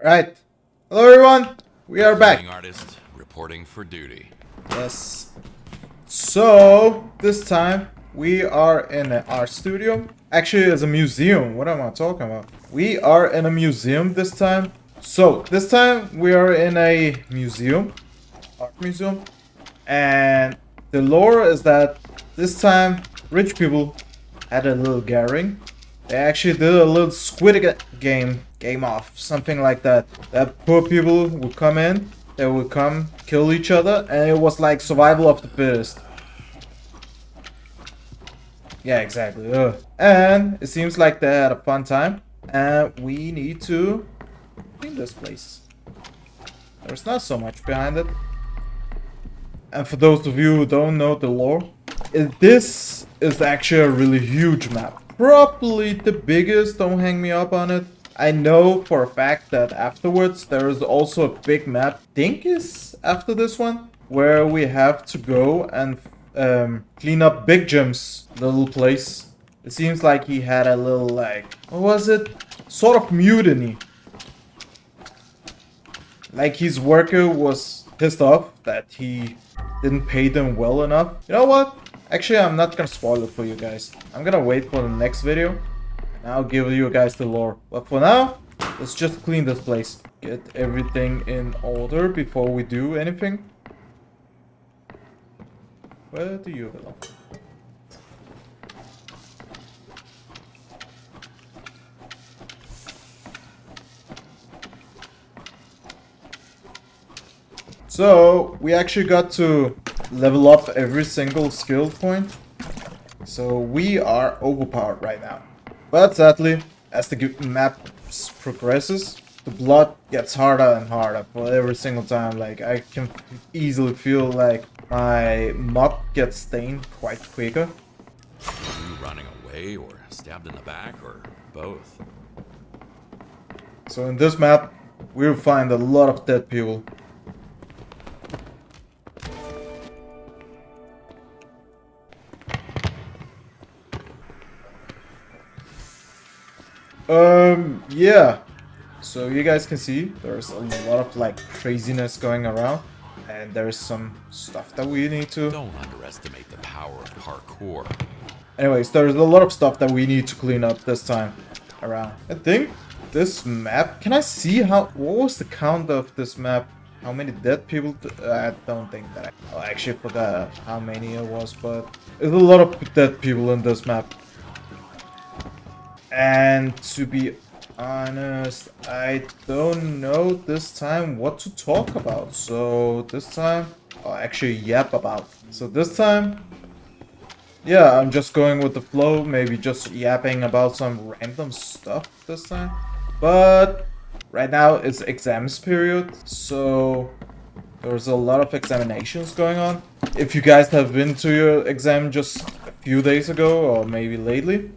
Right. Hello everyone. We are back. Artist reporting for duty. Yes. So this time we are in an art studio. Actually, it's a museum. What am I talking about? We are in a museum this time. So this time we are in a museum, art museum, and the lore is that this time rich people had a little gathering. They actually did a little game off, something like that. That poor people would come in, they would come kill each other, and it was like survival of the fittest. Yeah, exactly. Ugh. And it seems like they had a fun time, and we need to clean this place. There's not so much behind it. And for those of you who don't know the lore, this is actually a really huge map. Probably the biggest, don't hang me up on it. I know for a fact that afterwards there is also a big map, I think is after this one, where we have to go and clean up Big Jim's little place. It seems like he had a little, like, what was it? Sort of mutiny. Like his worker was pissed off that he didn't pay them well enough. You know what? Actually, I'm not gonna spoil it for you guys. I'm gonna wait for the next video, and I'll give you guys the lore. But for now, let's just clean this place. Get everything in order before we do anything. Where do you belong? So, we actually got to level up every single skill point. So, we are overpowered right now. But sadly, as the map progresses, the blood gets harder and harder for every single time. Like, I can easily feel like my mop gets stained quite quicker. Are you running away or stabbed in the back or both? So, in this map, we'll find a lot of dead people. Yeah. So you guys can see there's a lot of like craziness going around, and there's some stuff that we need to. Don't underestimate the power of parkour. Anyways, there's a lot of stuff that we need to clean up this time around. I think this map. Can I see how? What was the count of this map? How many dead people? I don't think that. I actually forgot how many it was, but there's a lot of dead people in this map. And to be honest, I don't know this time what to talk about. So this time, I'll actually yap about. So this time, yeah, I'm just going with the flow. Maybe just yapping about some random stuff this time. But right now it's exams period. So there's a lot of examinations going on. If you guys have been to your exam just a few days ago or maybe lately,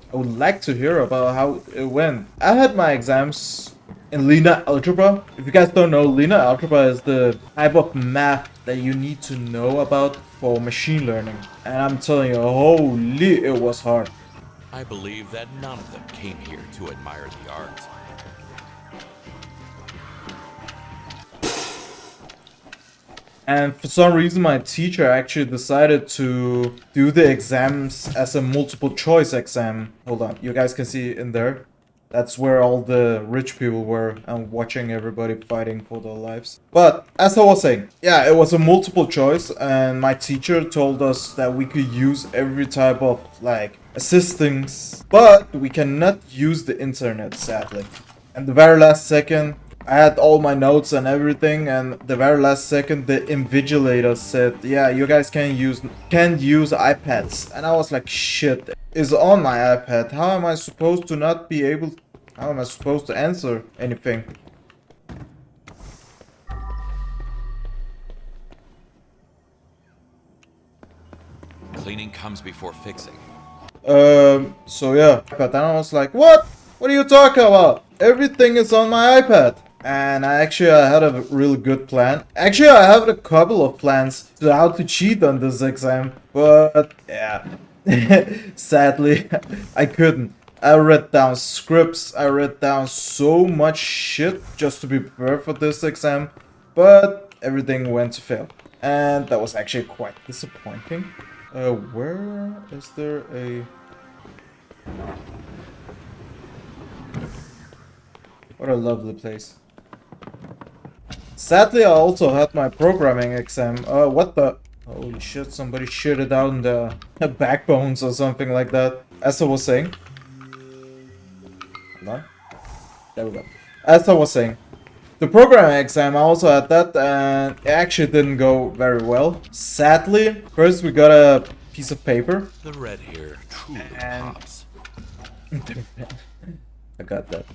I would like to hear about how it went. I had my exams in linear algebra. If you guys don't know, linear algebra is the type of math that you need to know about for machine learning. And I'm telling you, holy, it was hard. I believe that none of them came here to admire the art. And for some reason, my teacher actually decided to do the exams as a multiple choice exam. Hold on, you guys can see in there. That's where all the rich people were and watching everybody fighting for their lives. But as I was saying, yeah, it was a multiple choice, and my teacher told us that we could use every type of like assistance, but we cannot use the internet, sadly. And the very last second, I had all my notes and everything, and the very last second the invigilator said, yeah, you guys can't use iPads. And I was like, shit, it's on my iPad. How am I supposed to not be able, how am I supposed to answer anything? Cleaning comes before fixing. So yeah, but then I was like, what are you talking about? Everything is on my iPad. And I had a really good plan. Actually, I have a couple of plans to how to cheat on this exam. But yeah, sadly, I couldn't. I read down scripts, I read down so much shit just to be prepared for this exam, but everything went to fail. And that was actually quite disappointing. Where is there a... What a lovely place. Sadly, I also had my programming exam. What the... Holy shit, somebody shitted out in the backbones or something like that. As I was saying... Hold on. There we go. As I was saying, the programming exam, I also had that, and it actually didn't go very well. Sadly, first we got a piece of paper. The red hair truly And- pops. I got that.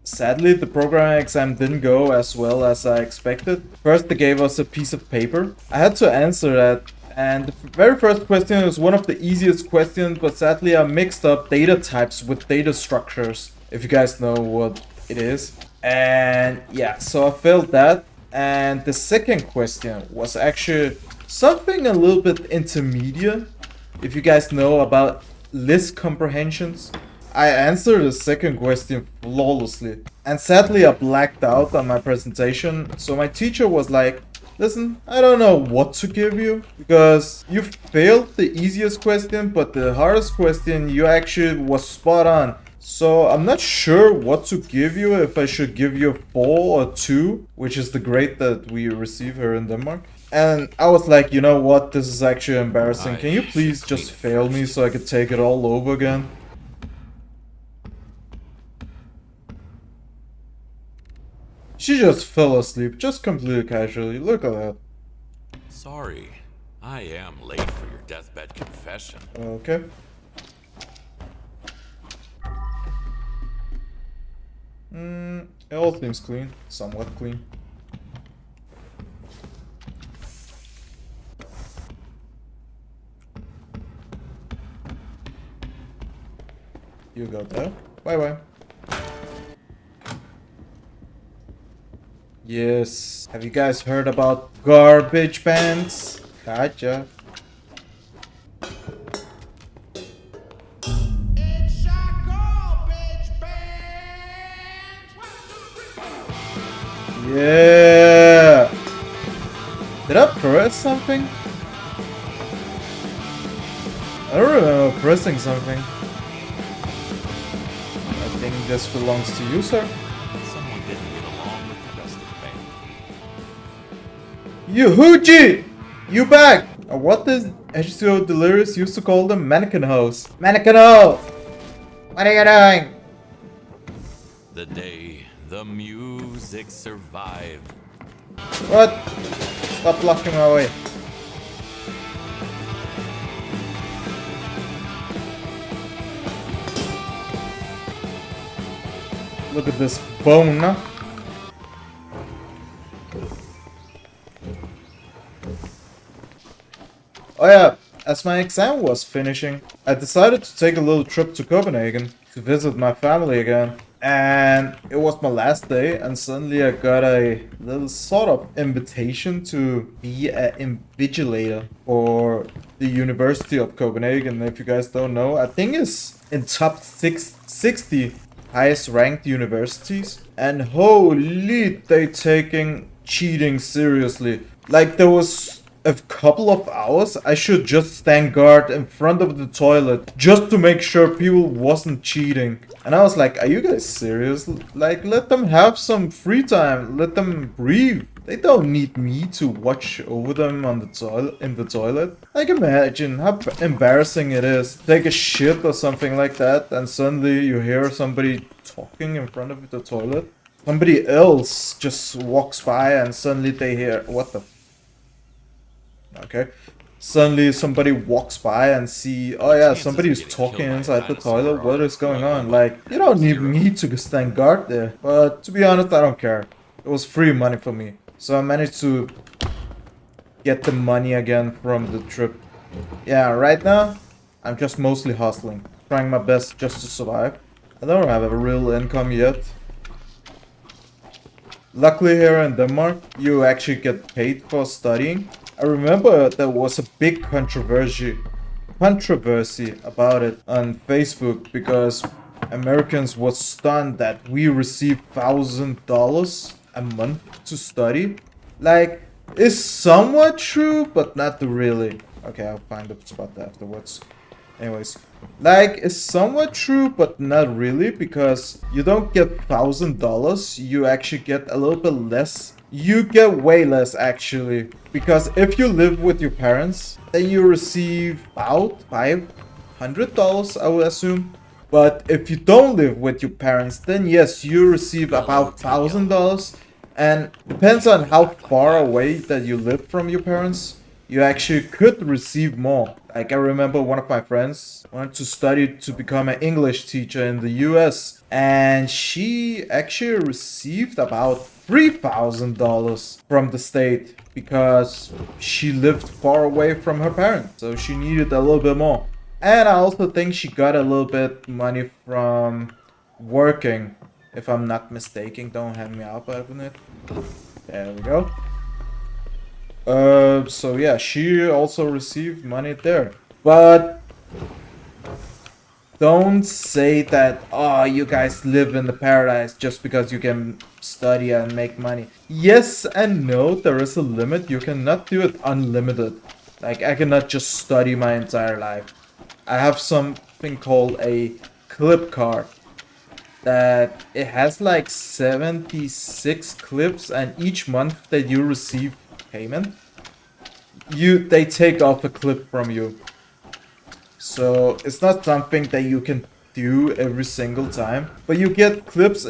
Sadly, the programming exam didn't go as well as I expected. First, they gave us a piece of paper. I had to answer that, and the very first question was one of the easiest questions, but sadly I mixed up data types with data structures, if you guys know what it is. And yeah, so I failed that. And the second question was actually something a little bit intermediate, if you guys know about list comprehensions. I answered the second question flawlessly, and sadly I blacked out on my presentation, so my teacher was like, listen, I don't know what to give you, because you failed the easiest question, but the hardest question you actually was spot on. So I'm not sure what to give you, if I should give you a 4 or 2, which is the grade that we receive here in Denmark. And I was like, you know what, this is actually embarrassing. Can you please just fail me so I could take it all over again? She just fell asleep, just completely casually. Look at that. Sorry, I am late for your deathbed confession. Okay. It all seems clean. Somewhat clean. You go there. Bye bye. Yes. Have you guys heard about garbage pants? Gotcha. It's a garbage Yeah. Did I press something? I don't remember pressing something. I think this belongs to you, sir. Someone didn't get along with the rest of the band. You hoochie! You back! Or what does H2O Delirious used to call them? Mannequin hoes. Mannequin hoe! What are you doing? The day the music survived. What? Stop blocking my way. Look at this bone, huh? Oh yeah, as my exam was finishing, I decided to take a little trip to Copenhagen to visit my family again. And it was my last day, and suddenly I got a little sort of invitation to be an invigilator for the University of Copenhagen. If you guys don't know, I think it's in top 60 highest ranked universities. And holy, they taking cheating seriously. Like there was a couple of hours I should just stand guard in front of the toilet just to make sure people wasn't cheating. And I was like, are you guys serious? Like, let them have some free time, let them breathe. They don't need me to watch over them on the in the toilet. Like, imagine how embarrassing it is. Take a shit or something like that, and suddenly you hear somebody talking in front of the toilet. Somebody else just walks by and suddenly they hear, what the... Okay. Suddenly somebody walks by and see, oh yeah, somebody is talking inside the toilet. What is going on? Like, you don't need me to stand guard there. But to be honest, I don't care. It was free money for me. So I managed to get the money again from the trip. Yeah, right now, I'm just mostly hustling. Trying my best just to survive. I don't have a real income yet. Luckily here in Denmark, you actually get paid for studying. I remember there was a big controversy about it on Facebook because Americans was stunned that we receive $1,000 a month to study. Like, it's somewhat true, but not really. Okay, I'll find the spot afterwards. Anyways, like, it's somewhat true, but not really, because you don't get $1,000, you actually get a little bit less. You get way less, actually, because if you live with your parents, then you receive about $500, I would assume. But if you don't live with your parents, then yes, you receive about $1,000, and depends on how far away that you live from your parents, you actually could receive more. Like, I remember one of my friends wanted to study to become an English teacher in the US, and she actually received about $3,000 from the state because she lived far away from her parents, so she needed a little bit more. And I also think she got a little bit money from working, if I'm not mistaken. Don't hand me up on it. There we go. So yeah, she also received money there. But don't say that, oh, you guys live in the paradise just because you can study and make money. Yes and no, there is a limit. You cannot do it unlimited. Like, I cannot just study my entire life. I have something called a clip card that it has like 76 clips, and each month that you receive payment, they take off a clip from you. So it's not something that you can do every single time, but you get clips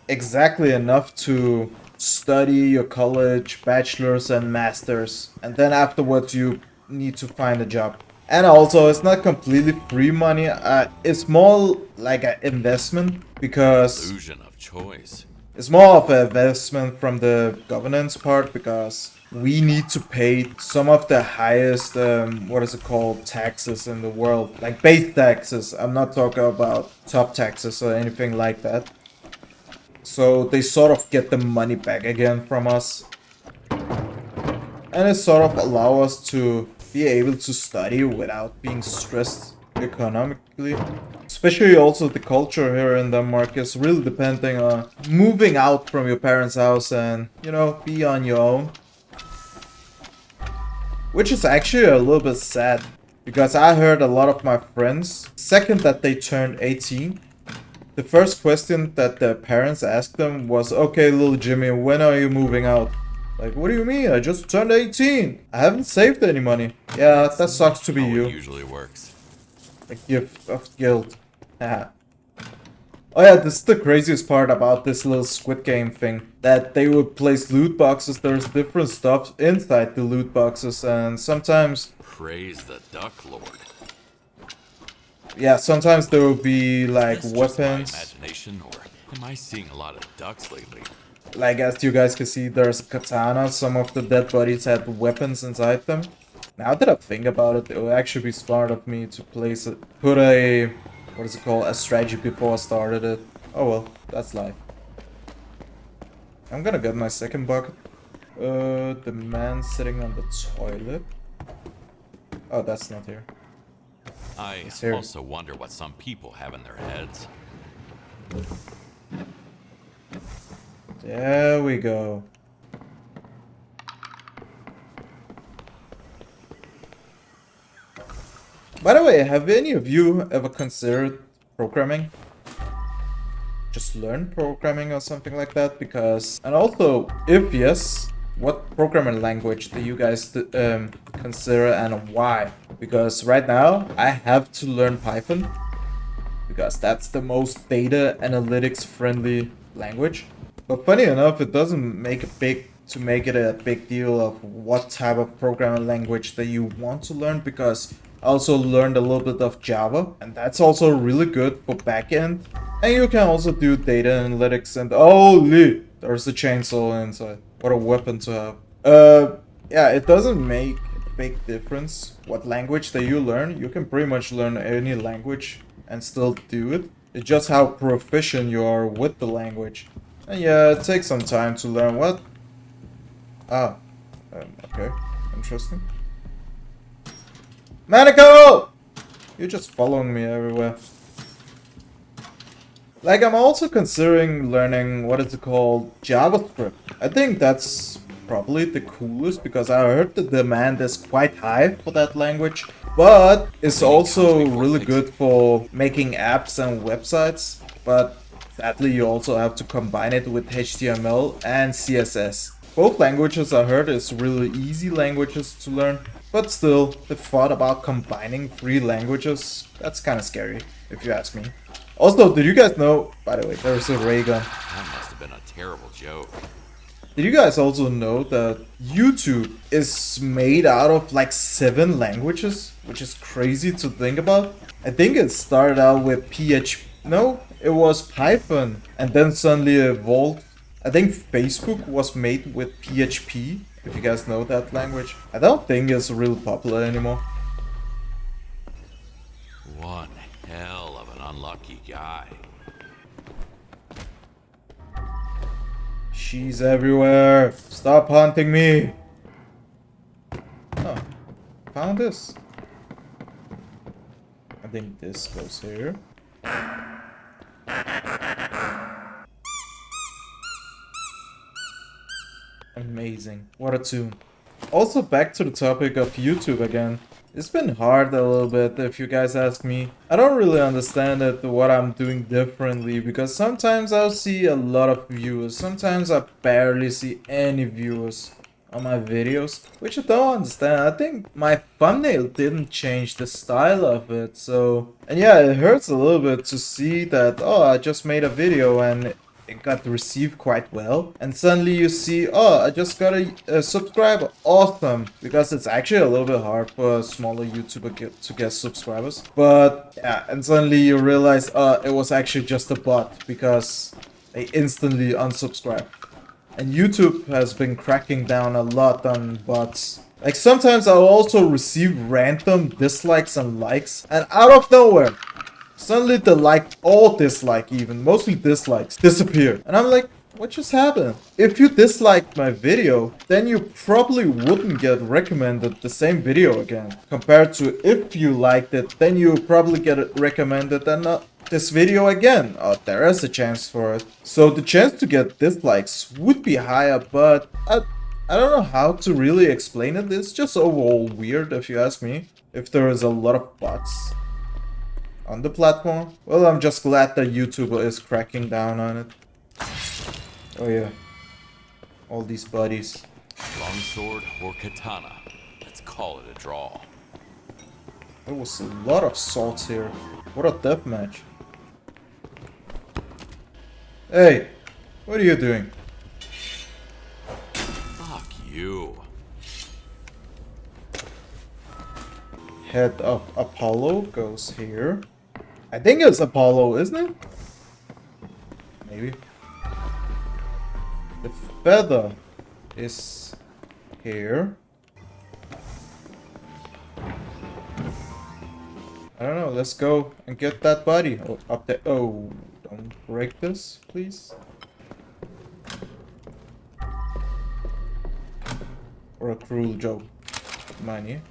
exactly enough to study your college, bachelor's and master's, and then afterwards you need to find a job. And also, it's not completely free money. It's more like an investment, because Illusion of choice. it's more of an investment from the governance part, because we need to pay some of the highest, what is it called, taxes in the world. Like base taxes. I'm not talking about top taxes or anything like that. So they sort of get the money back again from us. And it sort of allow us to be able to study without being stressed economically. Especially also the culture here in Denmark is really depending on moving out from your parents' house and, you know, be on your own. Which is actually a little bit sad, because I heard a lot of my friends, second that they turned 18, the first question that their parents asked them was, okay, little Jimmy, when are you moving out? Like, what do you mean? I just turned 18. I haven't saved any money. Yeah, that sucks to be How it you. usually works. A gift of guilt. Haha. Oh yeah, this is the craziest part about this little Squid Game thing. That they would place loot boxes, there's different stuff inside the loot boxes, and sometimes... Praise the Duck Lord. Yeah, sometimes there will be like Is this just my weapons. imagination, or am I seeing a lot of ducks lately? Like, as you guys can see, there's a katana. Some of the dead bodies had weapons inside them. Now that I think about it, it would actually be smart of me to put a, what is it called, a strategy before I started it. Oh well, that's life. I'm gonna get my second bucket. The man sitting on the toilet. Oh, that's not here. I here. also wonder what some people have in their heads. There we go. By the way, have any of you ever considered programming? Just learn programming or something like that? Because, and also, if yes, what programming language do you guys consider and why? Because right now, I have to learn Python, because that's the most data analytics friendly language. But funny enough, it doesn't make it a big deal of what type of programming language that you want to learn, because I also learned a little bit of Java, and that's also really good for backend. And you can also do data analytics, and holy, there's a chainsaw inside. What a weapon to have. Yeah, it doesn't make a big difference what language that you learn. You can pretty much learn any language and still do it. It's just how proficient you are with the language. And yeah, it takes some time to learn what. Ah, okay, interesting. Manico! You're just following me everywhere. Like, I'm also considering learning, what is it called, JavaScript. I think that's probably the coolest because I heard the demand is quite high for that language, but it's Cleaning comes also before really fixing. good for making apps and websites. But sadly, you also have to combine it with HTML and CSS. Both languages I heard is really easy languages to learn, but still, the thought about combining three languages, that's kind of scary, if you ask me. Also, did you guys know, by the way, there's a ray gun. That must have been a terrible joke. Did you guys also know that YouTube is made out of like 7 languages? Which is crazy to think about. I think it started out with PHP. No, it was Python. And then suddenly evolved. I think Facebook was made with PHP. If you guys know that language. I don't think it's really popular anymore. One hell of an unlucky guy. She's everywhere. Stop hunting me. Oh, found this. I think this goes here. Amazing. What a tune. Also, back to the topic of YouTube again. It's been hard a little bit if you guys ask me. I don't really understand it, what I'm doing differently, because sometimes I'll see a lot of viewers, sometimes I barely see any viewers on my videos, which I don't understand. I think my thumbnail didn't change the style of it, so... And yeah, it hurts a little bit to see that, oh, I just made a video and it got received quite well, and suddenly you see, oh, I just got a subscriber, awesome, because it's actually a little bit hard for a smaller YouTuber to get subscribers, but yeah, and suddenly you realize, it was actually just a bot, because they instantly unsubscribe. And YouTube has been cracking down a lot on bots. Like, sometimes I'll also receive random dislikes and likes, and out of nowhere, suddenly the like, all dislike even, mostly dislikes, disappear. And I'm like, what just happened? If you disliked my video, then you probably wouldn't get recommended the same video again. Compared to if you liked it, then you probably get recommended and not this video again. Oh, there is a chance for it. So the chance to get dislikes would be higher, but I don't know how to really explain it. It's just overall weird if you ask me. If there is a lot of bots on the platform. Well, I'm just glad that YouTube is cracking down on it. Oh yeah. All these buddies. Longsword or katana. Let's call it a draw. There was a lot of swords here. What a deathmatch. Hey, what are you doing? Fuck you. Head of Apollo goes here. I think it's Apollo, isn't it? Maybe. The feather is here. I don't know, let's go and get that body. Oh, up there. Oh, don't break this, please. Or a cruel joke. Money.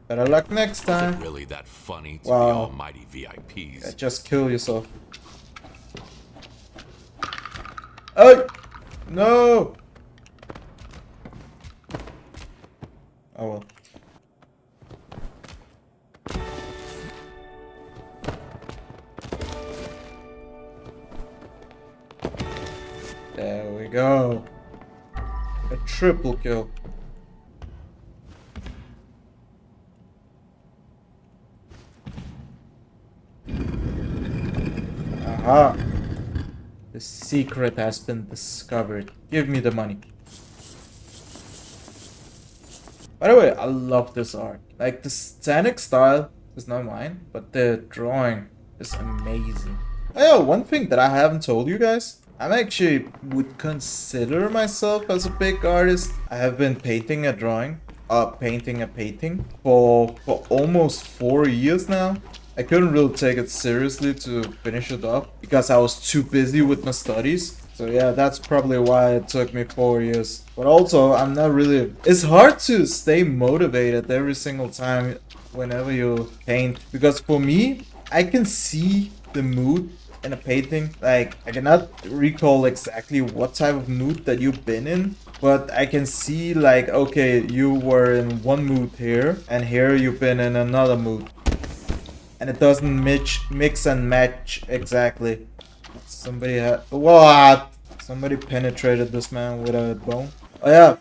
Better luck next Is time. it really that funny to Wow. the almighty VIPs? Yeah, just kill yourself. Oh! No! Oh well. There we go. A triple kill. Aha! The secret has been discovered. Give me the money. By the way, I love this art. Like, the static style is not mine, but the drawing is amazing. Oh yeah, one thing that I haven't told you guys. I actually would consider myself as a big artist. I have been painting a painting for almost 4 years now. I couldn't really take it seriously to finish it up because I was too busy with my studies. So yeah, that's probably why it took me 4 years. But also, I'm not really... It's hard to stay motivated every single time whenever you paint. Because for me, I can see the mood in a painting. Like, I cannot recall exactly what type of mood that you've been in, but I can see like, okay, you were in one mood here, and here you've been in another mood. And it doesn't mix and match exactly. Somebody had... What? Somebody penetrated this man with a bone. Oh yeah,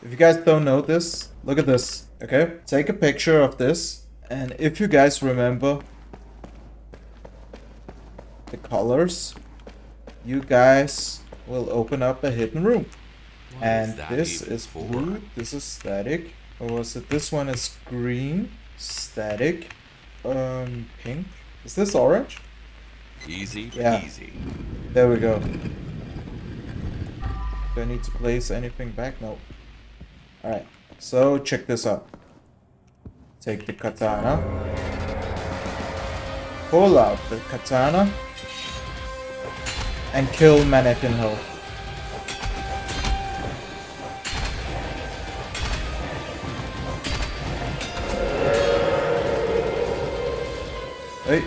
if you guys don't know this, look at this, okay? Take a picture of this, and if you guys remember the colors, you guys will open up a hidden room. And this is blue, this is static. Or was it? This one is green, static, pink. Is this orange? Easy Yeah. peasy. There we go. Do I need to place anything back? No. Alright, so check this out. Take the katana. Pull out the katana. And kill Mannequin Hill. Hey.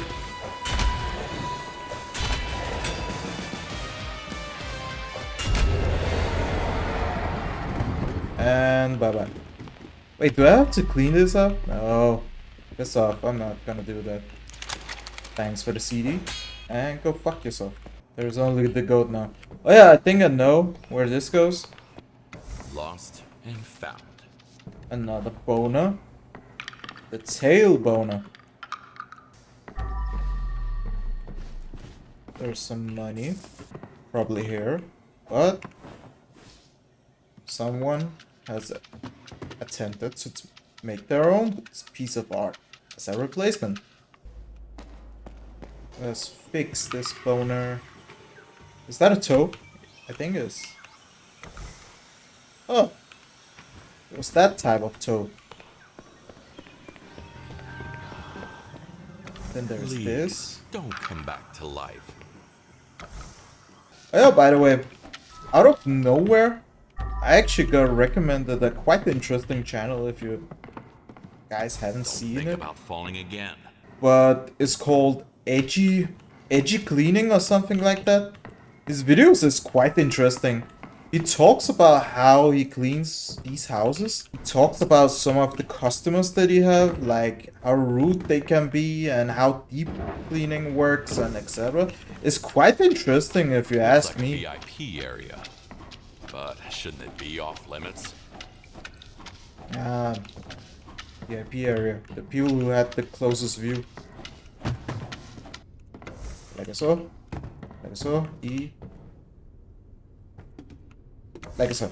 And bye-bye. Wait, do I have to clean this up? No. Piss off, I'm not gonna do that. Thanks for the CD. And go fuck yourself. There's only the goat now. Oh yeah, I think I know where this goes. Lost and found. Another boner. The tail boner. There's some money. Probably here. But someone has attempted to make their own piece of art as a replacement. Let's fix this boner. Is that a toe? I think it is. Oh. It was that type of toe. Then there's Please, this. don't come back to life. Oh yeah, by the way, out of nowhere, I actually got recommended a quite interesting channel if you guys haven't Don't seen think it. about falling again. But it's called Edgy Cleaning or something like that. His videos is quite interesting. He talks about how he cleans these houses. He talks about some of the customers that he have, like how rude they can be and how deep cleaning works and etc. It's quite interesting if you Looks ask like me. a VIP area. But shouldn't it be off limits? VIP area. The people who had the closest view. Like so. Like so. E. Like so.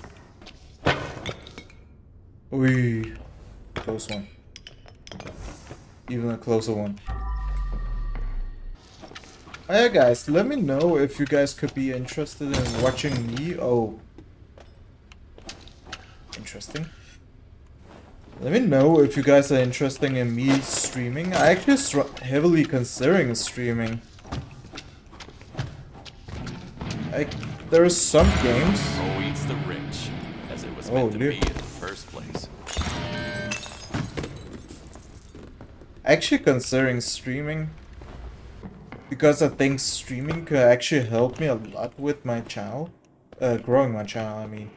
Ui. Close one. Even a closer one. Oh yeah, guys, let me know if you guys could be interested in watching me. Oh. Interesting. Let me know if you guys are interested in me streaming. I actually heavily considering streaming. There are some games. Oh, eats the rich, as it was Oh, meant to dear. be in the first place. Actually considering streaming. Because I think streaming could actually help me a lot with my channel. Growing my channel, I mean.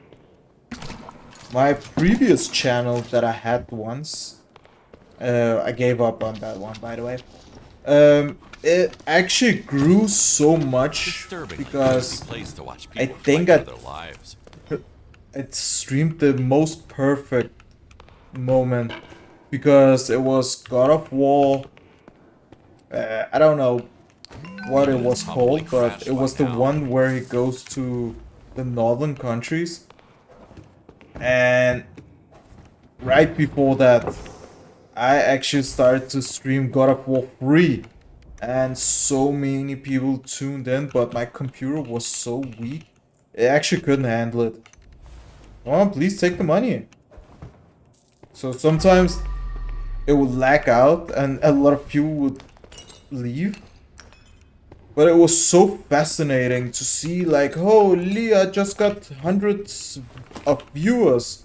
My previous channel that I had once, I gave up on that one, by the way. It actually grew so much Disturbing because place to watch I people think fight for their lives. it streamed the most perfect moment because it was God of War. I don't know what it was called, but it was the one where he goes to the northern countries. And right before that, I actually started to stream God of War 3. And so many people tuned in, but my computer was so weak. It actually couldn't handle it. Come on, please take the money. So sometimes it would lag out and a lot of people would leave. But it was so fascinating to see, like, holy, I just got hundreds of viewers.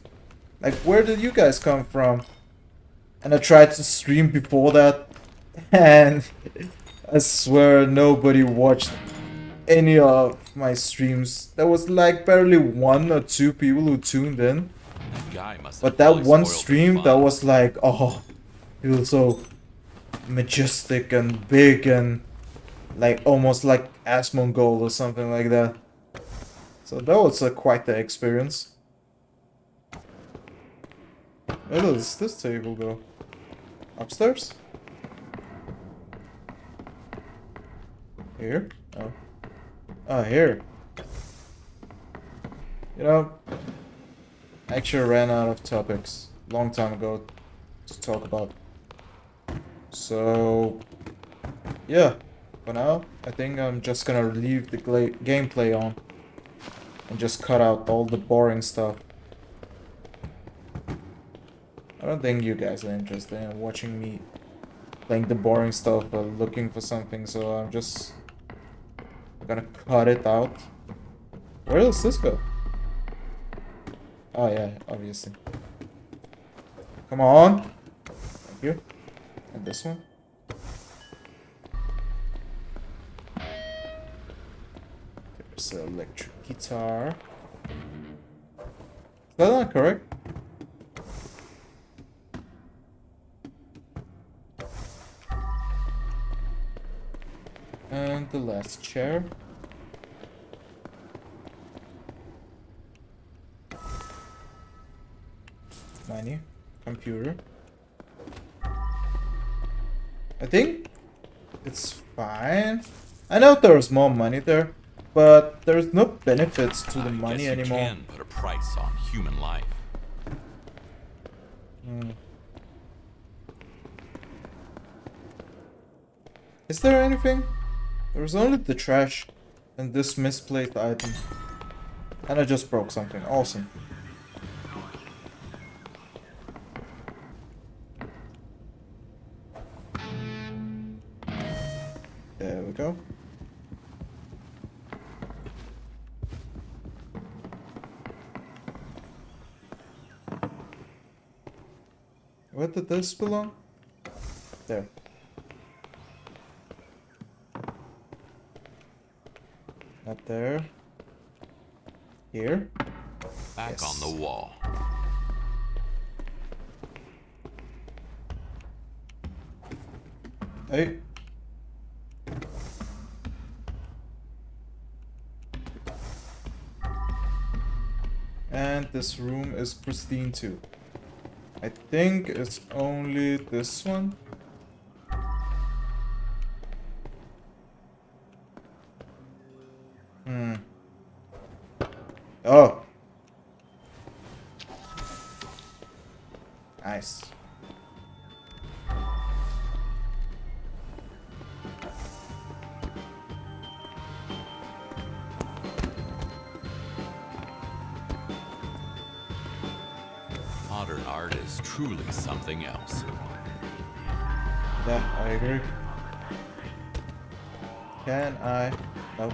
Like, where did you guys come from? And I tried to stream before that, and I swear nobody watched any of my streams. There was like barely 1 or 2 people who tuned in. That guy must have But that really one spoiled the stream, that fun. was like, oh, it was so majestic and big and like almost like Asmongold or something like that. So that was quite the experience. Where does this table go? Upstairs? Here? Oh. Oh, here. You know, I actually ran out of topics long time ago to talk about. So, yeah. For now, I think I'm just gonna leave the gameplay on. And just cut out all the boring stuff. I don't think you guys are interested in watching me playing the boring stuff or looking for something, so I'm just gonna cut it out. Where does this go? Oh yeah, obviously. Come on! Thank you. And this one? There's an electric guitar. Is that not correct? And the last chair. Money. Computer. I think it's fine. I know there's more money there, but there's no benefits to the money I guess you anymore. can put a price on human life. Is there anything? There's only the trash and this misplaced item. And I just broke something. Awesome. There we go. Where did this belong? There. Not there. Here. Back Yes. on the wall. Hey. And this room is pristine too. I think it's only this one. Oh. Nice. Modern art is truly something else. Yeah, I agree. Can I? Nope.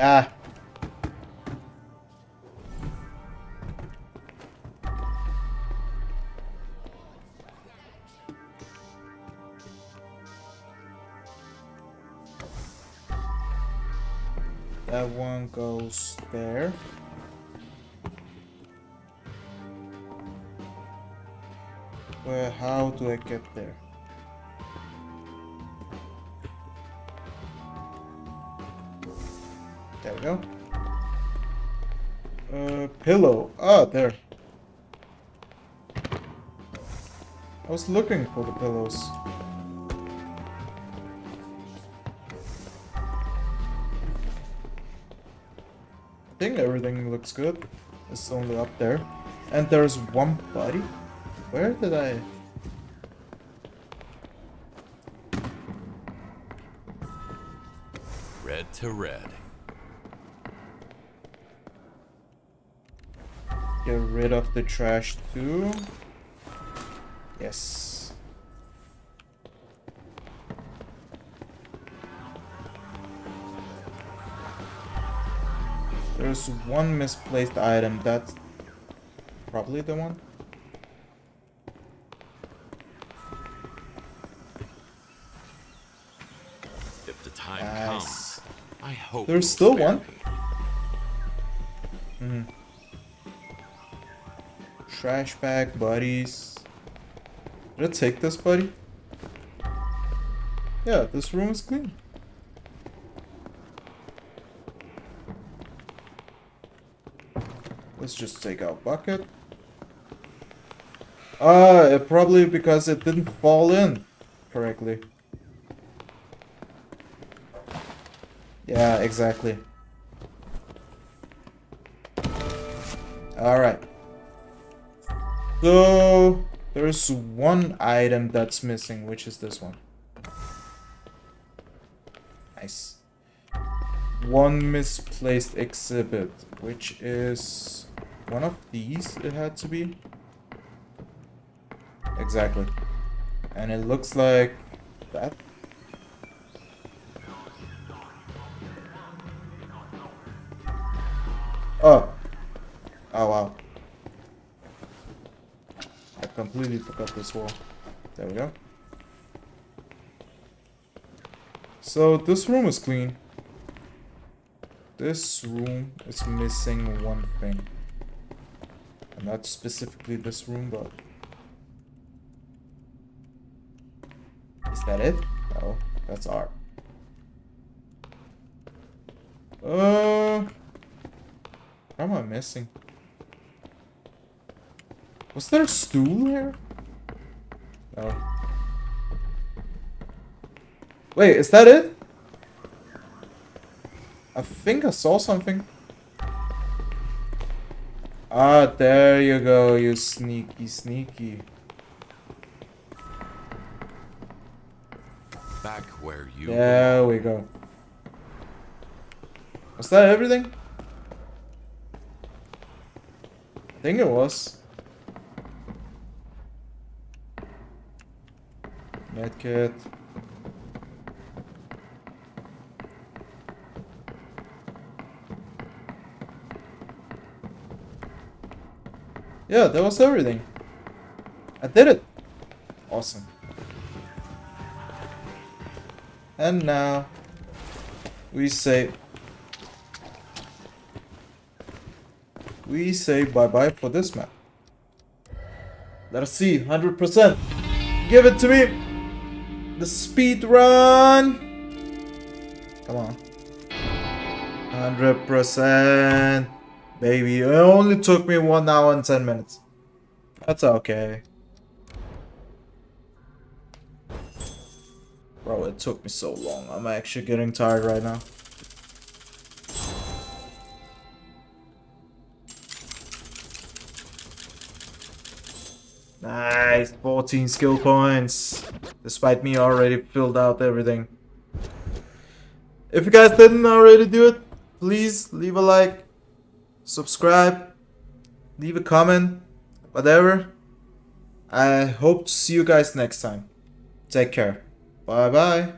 Ah. That one goes there. Where, how do I get there? There we go. Pillow. Ah, there. I was looking for the pillows. I think everything looks good. It's only up there. And there's one body. Where did I... Red to red. Get rid of the trash too. Yes. There's one misplaced item. That's probably the one. If the time Nice. comes, I hope There's you'll still spare one. me. Trash bag, buddies. Did I take this, buddy? Yeah, this room is clean. Let's just take out bucket. Probably because it didn't fall in correctly. Yeah, exactly. Alright. So, there's one item that's missing, which is this one. Nice. One misplaced exhibit, which is one of these, it had to be. Exactly. And it looks like that. Oh. Oh, wow. I completely forgot this wall. There we go. So, this room is clean. This room is missing one thing. And not specifically this room, but... Is that it? No, that's art. What am I missing? Was there a stool here? No. Wait, is that it? I think I saw something. Ah, there you go, you sneaky, sneaky. Back where you There we go. Was that everything? I think it was. Medkit. Yeah, that was everything. I did it. Awesome. And now we say bye-bye for this map. Let us see, 100%. Give it to me. The speed run. Come on. 100%. Baby, it only took me 1 hour and 10 minutes. That's okay. Bro, it took me so long. I'm actually getting tired right now. Nice, 14 skill points. Despite me already filled out everything. If you guys didn't already do it, please leave a like, subscribe, leave a comment, whatever. I hope to see you guys next time. Take care. Bye bye.